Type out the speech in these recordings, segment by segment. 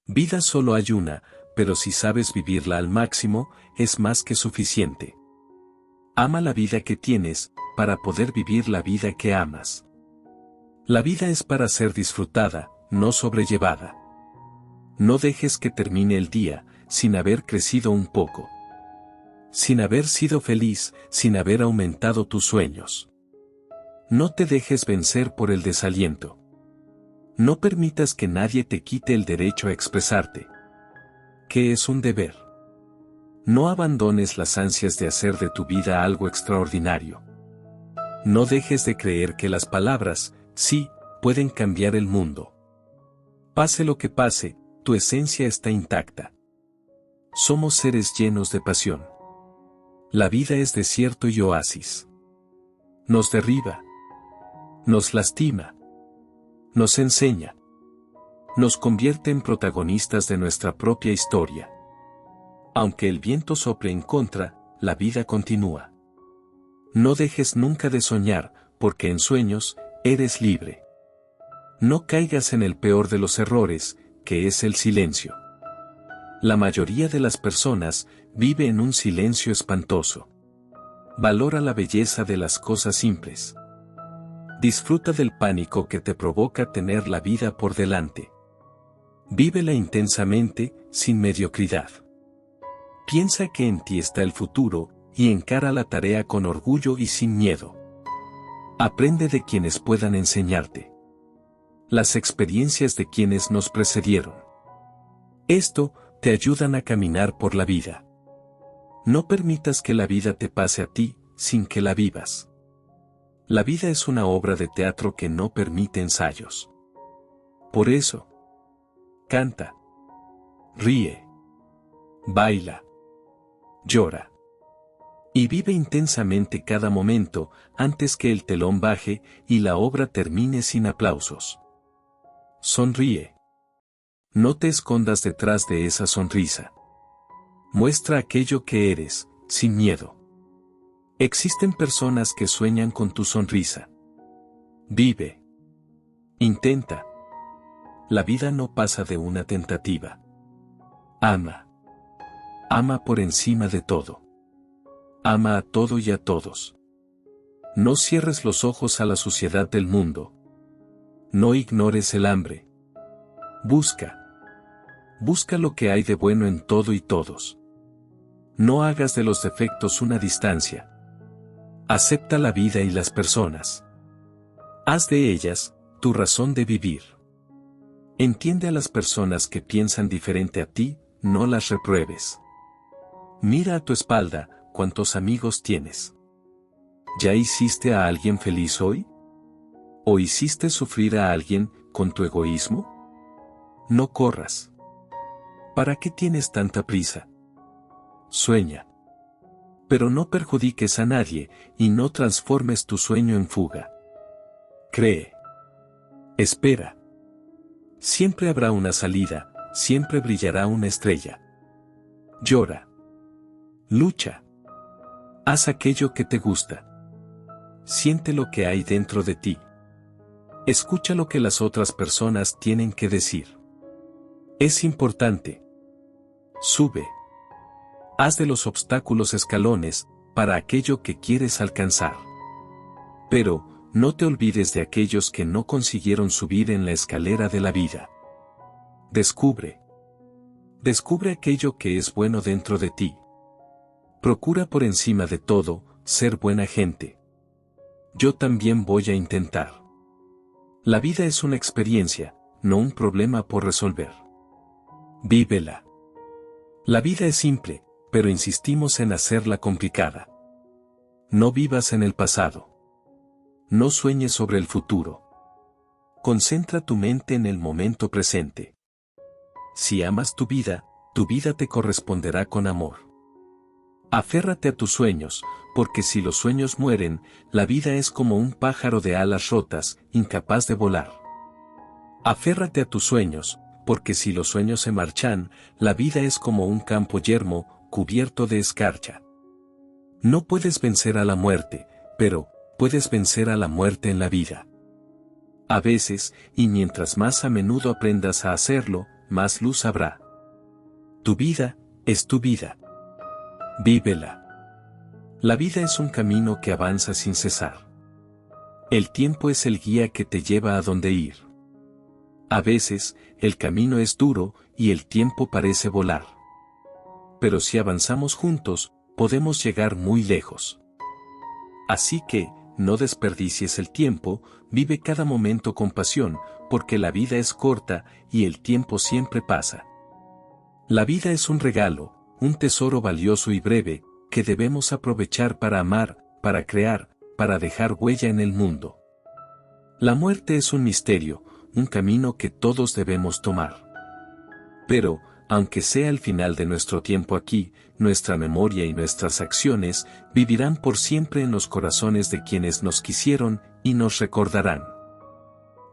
Vida solo hay una, pero si sabes vivirla al máximo, es más que suficiente. Ama la vida que tienes, para poder vivir la vida que amas. La vida es para ser disfrutada, no sobrellevada. No dejes que termine el día, sin haber crecido un poco. Sin haber sido feliz, sin haber aumentado tus sueños. No te dejes vencer por el desaliento. No permitas que nadie te quite el derecho a expresarte. ¿Qué es un deber? No abandones las ansias de hacer de tu vida algo extraordinario. No dejes de creer que las palabras, sí, pueden cambiar el mundo. Pase lo que pase, tu esencia está intacta. Somos seres llenos de pasión. La vida es desierto y oasis. Nos derriba. Nos lastima. Nos enseña. Nos convierte en protagonistas de nuestra propia historia. Aunque el viento sople en contra, la vida continúa. No dejes nunca de soñar, porque en sueños, eres libre. No caigas en el peor de los errores, que es el silencio. La mayoría de las personas vive en un silencio espantoso. Valora la belleza de las cosas simples. Disfruta del pánico que te provoca tener la vida por delante. Vívela intensamente, sin mediocridad. Piensa que en ti está el futuro, y encara la tarea con orgullo y sin miedo. Aprende de quienes puedan enseñarte. Las experiencias de quienes nos precedieron. Esto te ayudan a caminar por la vida. No permitas que la vida te pase a ti, sin que la vivas. La vida es una obra de teatro que no permite ensayos. Por eso, canta, ríe, baila, llora. Y vive intensamente cada momento, antes que el telón baje y la obra termine sin aplausos. Sonríe. No te escondas detrás de esa sonrisa. Muestra aquello que eres, sin miedo. Existen personas que sueñan con tu sonrisa. Vive. Intenta. La vida no pasa de una tentativa. Ama. Ama por encima de todo. Ama a todo y a todos. No cierres los ojos a la suciedad del mundo. No ignores el hambre. Busca. Busca lo que hay de bueno en todo y todos. No hagas de los defectos una distancia. Acepta la vida y las personas. Haz de ellas tu razón de vivir. Entiende a las personas que piensan diferente a ti, no las repruebes. Mira a tu espalda, ¿cuántos amigos tienes? ¿Ya hiciste a alguien feliz hoy? ¿O hiciste sufrir a alguien con tu egoísmo? No corras. ¿Para qué tienes tanta prisa? Sueña. Pero no perjudiques a nadie, y no transformes tu sueño en fuga. Cree. Espera. Siempre habrá una salida, siempre brillará una estrella. Llora. Lucha. Haz aquello que te gusta. Siente lo que hay dentro de ti. Escucha lo que las otras personas tienen que decir. Es importante. Sube. Haz de los obstáculos escalones, para aquello que quieres alcanzar. Pero, no te olvides de aquellos que no consiguieron subir en la escalera de la vida. Descubre. Descubre aquello que es bueno dentro de ti. Procura por encima de todo, ser buena gente. Yo también voy a intentar. La vida es una experiencia, no un problema por resolver. Vívela. La vida es simple, pero insistimos en hacerla complicada. No vivas en el pasado. No sueñes sobre el futuro. Concentra tu mente en el momento presente. Si amas tu vida te corresponderá con amor. Aférrate a tus sueños, porque si los sueños mueren, la vida es como un pájaro de alas rotas, incapaz de volar. Aférrate a tus sueños, porque si los sueños se marchan, la vida es como un campo yermo, cubierto de escarcha. No puedes vencer a la muerte, pero puedes vencer a la muerte en la vida. A veces, y mientras más a menudo aprendas a hacerlo, más luz habrá. Tu vida es tu vida. Vívela. La vida es un camino que avanza sin cesar. El tiempo es el guía que te lleva a donde ir. A veces, el camino es duro y el tiempo parece volar. Pero si avanzamos juntos, podemos llegar muy lejos. Así que, no desperdicies el tiempo, vive cada momento con pasión, porque la vida es corta y el tiempo siempre pasa. La vida es un regalo, un tesoro valioso y breve, que debemos aprovechar para amar, para crear, para dejar huella en el mundo. La muerte es un misterio, un camino que todos debemos tomar. Pero, aunque sea el final de nuestro tiempo aquí, nuestra memoria y nuestras acciones vivirán por siempre en los corazones de quienes nos quisieron y nos recordarán.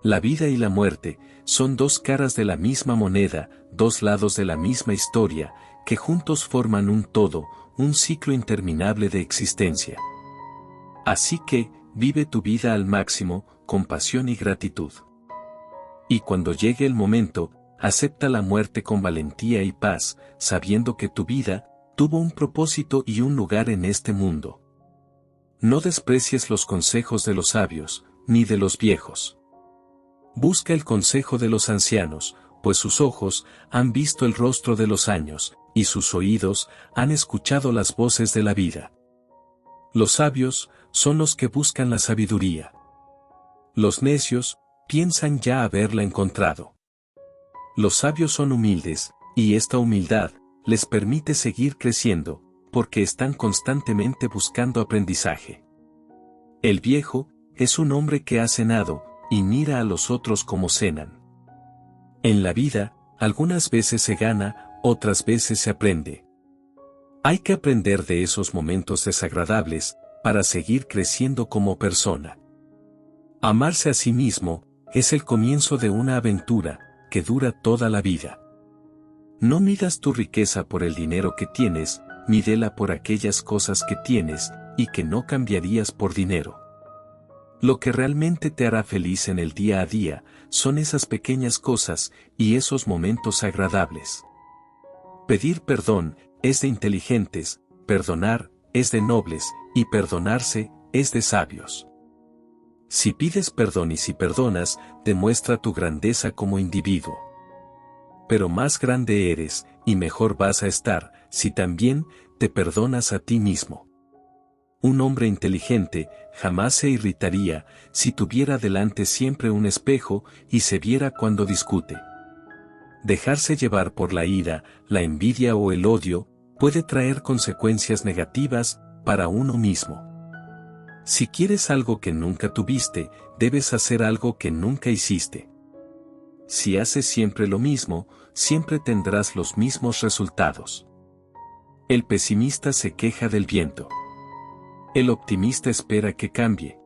La vida y la muerte son dos caras de la misma moneda, dos lados de la misma historia, que juntos forman un todo, un ciclo interminable de existencia. Así que, vive tu vida al máximo, con pasión y gratitud. Y cuando llegue el momento, acepta la muerte con valentía y paz, sabiendo que tu vida tuvo un propósito y un lugar en este mundo. No desprecies los consejos de los sabios, ni de los viejos. Busca el consejo de los ancianos, pues sus ojos han visto el rostro de los años, y sus oídos han escuchado las voces de la vida. Los sabios son los que buscan la sabiduría. Los necios piensan ya haberla encontrado. Los sabios son humildes, y esta humildad les permite seguir creciendo, porque están constantemente buscando aprendizaje. El viejo es un hombre que ha cenado, y mira a los otros como cenan. En la vida, algunas veces se gana, otras veces se aprende. Hay que aprender de esos momentos desagradables, para seguir creciendo como persona. Amarse a sí mismo es el comienzo de una aventura que dura toda la vida. No midas tu riqueza por el dinero que tienes, mídela por aquellas cosas que tienes y que no cambiarías por dinero. Lo que realmente te hará feliz en el día a día son esas pequeñas cosas y esos momentos agradables. Pedir perdón es de inteligentes, perdonar es de nobles y perdonarse es de sabios. Si pides perdón y si perdonas, demuestra tu grandeza como individuo. Pero más grande eres, y mejor vas a estar, si también te perdonas a ti mismo. Un hombre inteligente jamás se irritaría si tuviera delante siempre un espejo y se viera cuando discute. Dejarse llevar por la ira, la envidia o el odio puede traer consecuencias negativas para uno mismo. Si quieres algo que nunca tuviste, debes hacer algo que nunca hiciste. Si haces siempre lo mismo, siempre tendrás los mismos resultados. El pesimista se queja del viento. El optimista espera que cambie.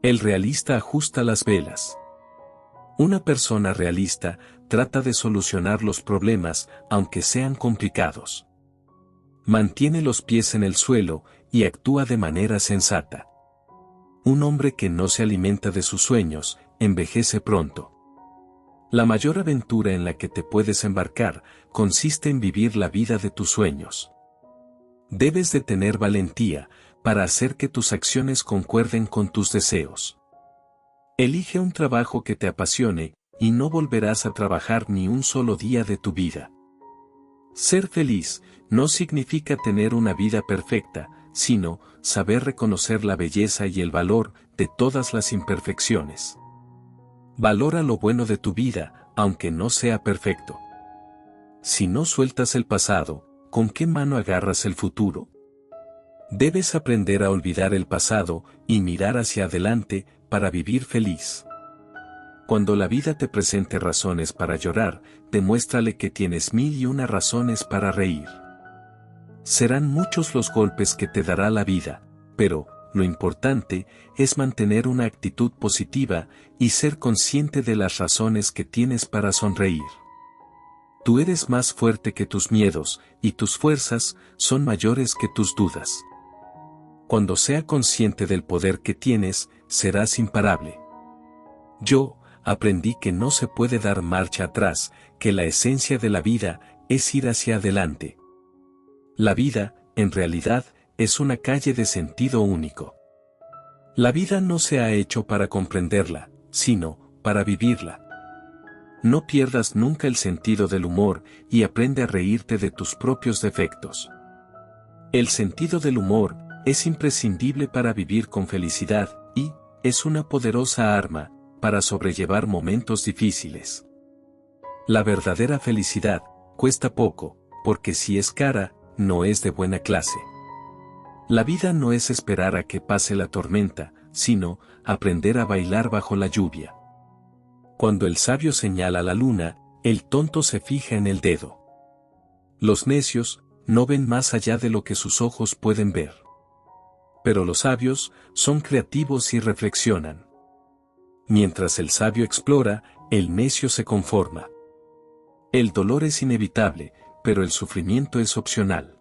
El realista ajusta las velas. Una persona realista trata de solucionar los problemas, aunque sean complicados. Mantiene los pies en el suelo y actúa de manera sensata. Un hombre que no se alimenta de sus sueños, envejece pronto. La mayor aventura en la que te puedes embarcar consiste en vivir la vida de tus sueños. Debes de tener valentía para hacer que tus acciones concuerden con tus deseos. Elige un trabajo que te apasione y no volverás a trabajar ni un solo día de tu vida. Ser feliz no significa tener una vida perfecta, sino saber reconocer la belleza y el valor de todas las imperfecciones. Valora lo bueno de tu vida, aunque no sea perfecto. Si no sueltas el pasado, ¿con qué mano agarras el futuro? Debes aprender a olvidar el pasado y mirar hacia adelante para vivir feliz. Cuando la vida te presente razones para llorar, demuéstrale que tienes 1001 razones para reír. Serán muchos los golpes que te dará la vida, pero, lo importante, es mantener una actitud positiva y ser consciente de las razones que tienes para sonreír. Tú eres más fuerte que tus miedos, y tus fuerzas son mayores que tus dudas. Cuando sea consciente del poder que tienes, serás imparable. Yo, aprendí que no se puede dar marcha atrás, que la esencia de la vida es ir hacia adelante. La vida, en realidad, es una calle de sentido único. La vida no se ha hecho para comprenderla, sino para vivirla. No pierdas nunca el sentido del humor y aprende a reírte de tus propios defectos. El sentido del humor es imprescindible para vivir con felicidad y es una poderosa arma para sobrellevar momentos difíciles. La verdadera felicidad cuesta poco, porque si es cara, no es de buena clase. La vida no es esperar a que pase la tormenta, sino aprender a bailar bajo la lluvia. Cuando el sabio señala la luna, el tonto se fija en el dedo. Los necios no ven más allá de lo que sus ojos pueden ver. Pero los sabios son creativos y reflexionan. Mientras el sabio explora, el necio se conforma. El dolor es inevitable, pero el sufrimiento es opcional.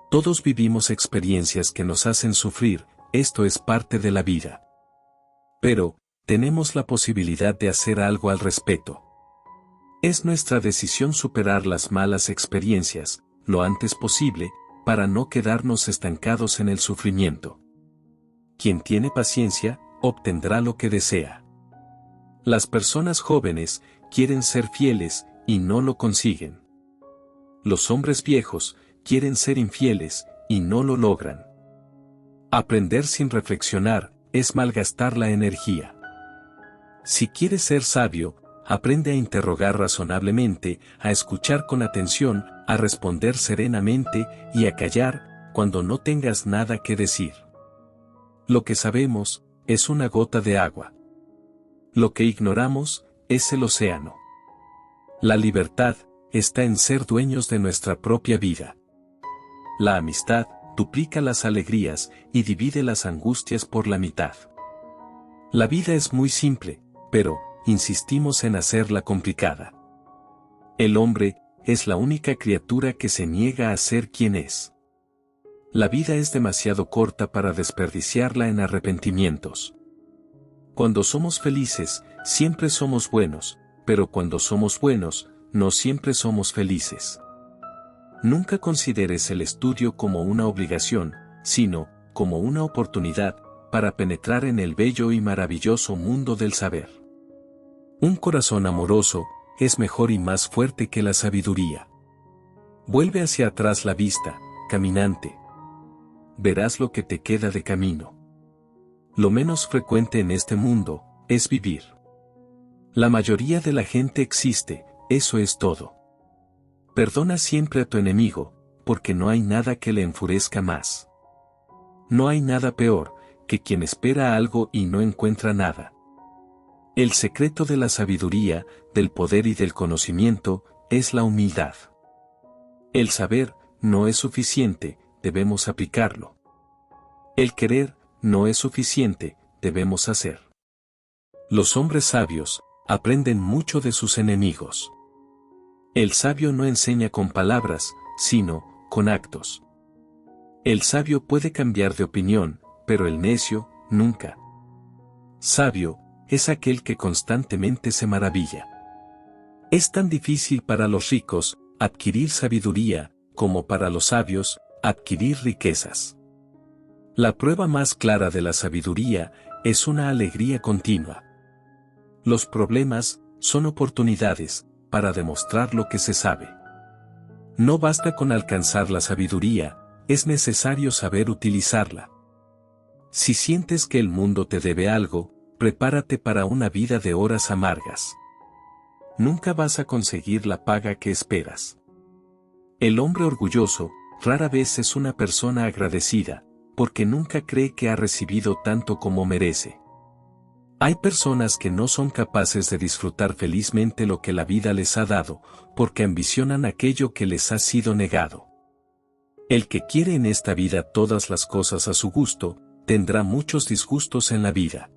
Todos vivimos experiencias que nos hacen sufrir, esto es parte de la vida. Pero, tenemos la posibilidad de hacer algo al respecto. Es nuestra decisión superar las malas experiencias, lo antes posible, para no quedarnos estancados en el sufrimiento. Quien tiene paciencia, obtendrá lo que desea. Las personas jóvenes quieren ser fieles y no lo consiguen. Los hombres viejos quieren ser infieles y no lo logran. Aprender sin reflexionar es malgastar la energía. Si quieres ser sabio, aprende a interrogar razonablemente, a escuchar con atención, a responder serenamente y a callar cuando no tengas nada que decir. Lo que sabemos es una gota de agua. Lo que ignoramos es el océano. La libertad está en ser dueños de nuestra propia vida. La amistad duplica las alegrías y divide las angustias por la mitad. La vida es muy simple, pero insistimos en hacerla complicada. El hombre es la única criatura que se niega a ser quien es. La vida es demasiado corta para desperdiciarla en arrepentimientos. Cuando somos felices, siempre somos buenos, pero cuando somos buenos, no siempre somos felices. Nunca consideres el estudio como una obligación, sino como una oportunidad para penetrar en el bello y maravilloso mundo del saber. Un corazón amoroso es mejor y más fuerte que la sabiduría. Vuelve hacia atrás la vista, caminante. Verás lo que te queda de camino. Lo menos frecuente en este mundo es vivir. La mayoría de la gente existe, eso es todo. Perdona siempre a tu enemigo, porque no hay nada que le enfurezca más. No hay nada peor que quien espera algo y no encuentra nada. El secreto de la sabiduría, del poder y del conocimiento, es la humildad. El saber no es suficiente, debemos aplicarlo. El querer no es suficiente, debemos hacer. Los hombres sabios aprenden mucho de sus enemigos. El sabio no enseña con palabras, sino con actos. El sabio puede cambiar de opinión, pero el necio, nunca. Sabio es aquel que constantemente se maravilla. Es tan difícil para los ricos adquirir sabiduría, como para los sabios adquirir riquezas. La prueba más clara de la sabiduría es una alegría continua. Los problemas son oportunidades para demostrar lo que se sabe. No basta con alcanzar la sabiduría, es necesario saber utilizarla. Si sientes que el mundo te debe algo, prepárate para una vida de horas amargas. Nunca vas a conseguir la paga que esperas. El hombre orgulloso rara vez es una persona agradecida, porque nunca cree que ha recibido tanto como merece. Hay personas que no son capaces de disfrutar felizmente lo que la vida les ha dado, porque ambicionan aquello que les ha sido negado. El que quiere en esta vida todas las cosas a su gusto, tendrá muchos disgustos en la vida.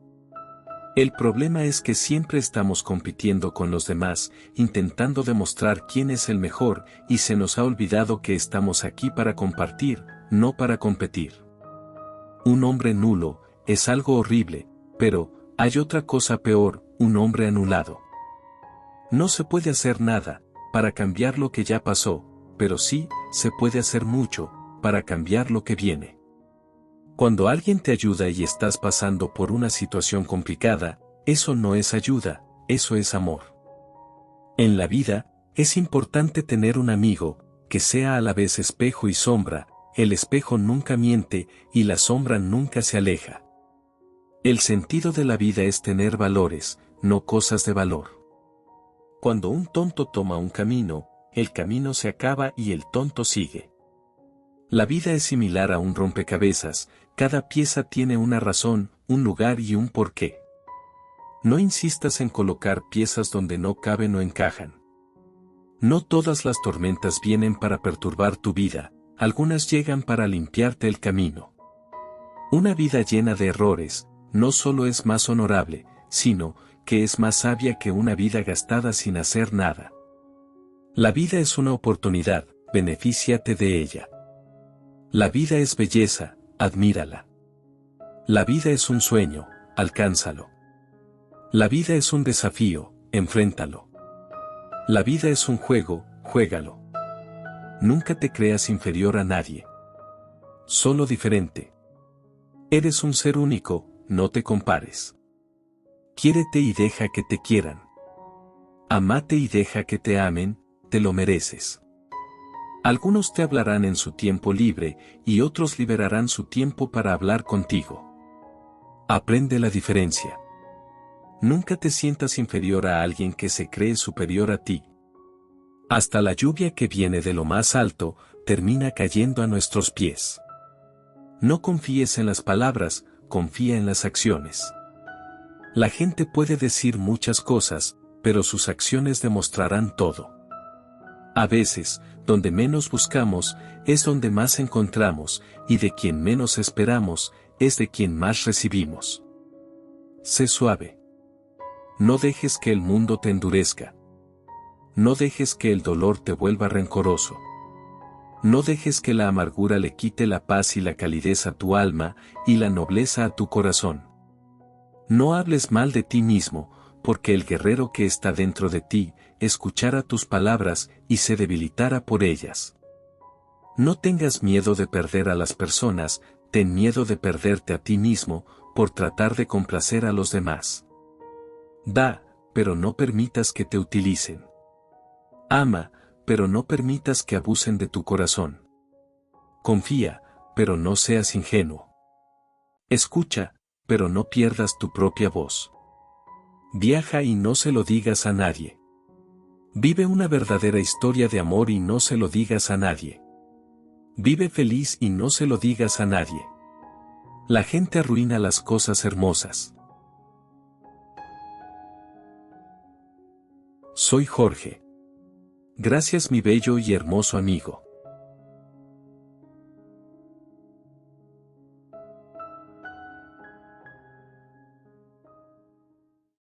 El problema es que siempre estamos compitiendo con los demás, intentando demostrar quién es el mejor, y se nos ha olvidado que estamos aquí para compartir, no para competir. Un hombre nulo es algo horrible, pero hay otra cosa peor, un hombre anulado. No se puede hacer nada para cambiar lo que ya pasó, pero sí se puede hacer mucho para cambiar lo que viene. Cuando alguien te ayuda y estás pasando por una situación complicada, eso no es ayuda, eso es amor. En la vida, es importante tener un amigo, que sea a la vez espejo y sombra. El espejo nunca miente y la sombra nunca se aleja. El sentido de la vida es tener valores, no cosas de valor. Cuando un tonto toma un camino, el camino se acaba y el tonto sigue. La vida es similar a un rompecabezas, cada pieza tiene una razón, un lugar y un porqué. No insistas en colocar piezas donde no caben o encajan. No todas las tormentas vienen para perturbar tu vida, algunas llegan para limpiarte el camino. Una vida llena de errores, no solo es más honorable, sino que es más sabia que una vida gastada sin hacer nada. La vida es una oportunidad, benefíciate de ella. La vida es belleza, admírala. La vida es un sueño, alcánzalo. La vida es un desafío, enfréntalo. La vida es un juego, juégalo. Nunca te creas inferior a nadie. Solo diferente. Eres un ser único, no te compares. Quiérete y deja que te quieran. Amate y deja que te amen, te lo mereces. Algunos te hablarán en su tiempo libre y otros liberarán su tiempo para hablar contigo. Aprende la diferencia. Nunca te sientas inferior a alguien que se cree superior a ti. Hasta la lluvia que viene de lo más alto, termina cayendo a nuestros pies. No confíes en las palabras, confía en las acciones. La gente puede decir muchas cosas, pero sus acciones demostrarán todo. A veces, donde menos buscamos, es donde más encontramos, y de quien menos esperamos, es de quien más recibimos. Sé suave. No dejes que el mundo te endurezca. No dejes que el dolor te vuelva rencoroso. No dejes que la amargura le quite la paz y la calidez a tu alma, y la nobleza a tu corazón. No hables mal de ti mismo, porque el guerrero que está dentro de ti, escuchara tus palabras y se debilitara por ellas. No tengas miedo de perder a las personas, ten miedo de perderte a ti mismo, por tratar de complacer a los demás. Da, pero no permitas que te utilicen. Ama, pero no permitas que abusen de tu corazón. Confía, pero no seas ingenuo. Escucha, pero no pierdas tu propia voz. Viaja y no se lo digas a nadie. Vive una verdadera historia de amor y no se lo digas a nadie. Vive feliz y no se lo digas a nadie. La gente arruina las cosas hermosas. Soy Jorge. Gracias mi bello y hermoso amigo.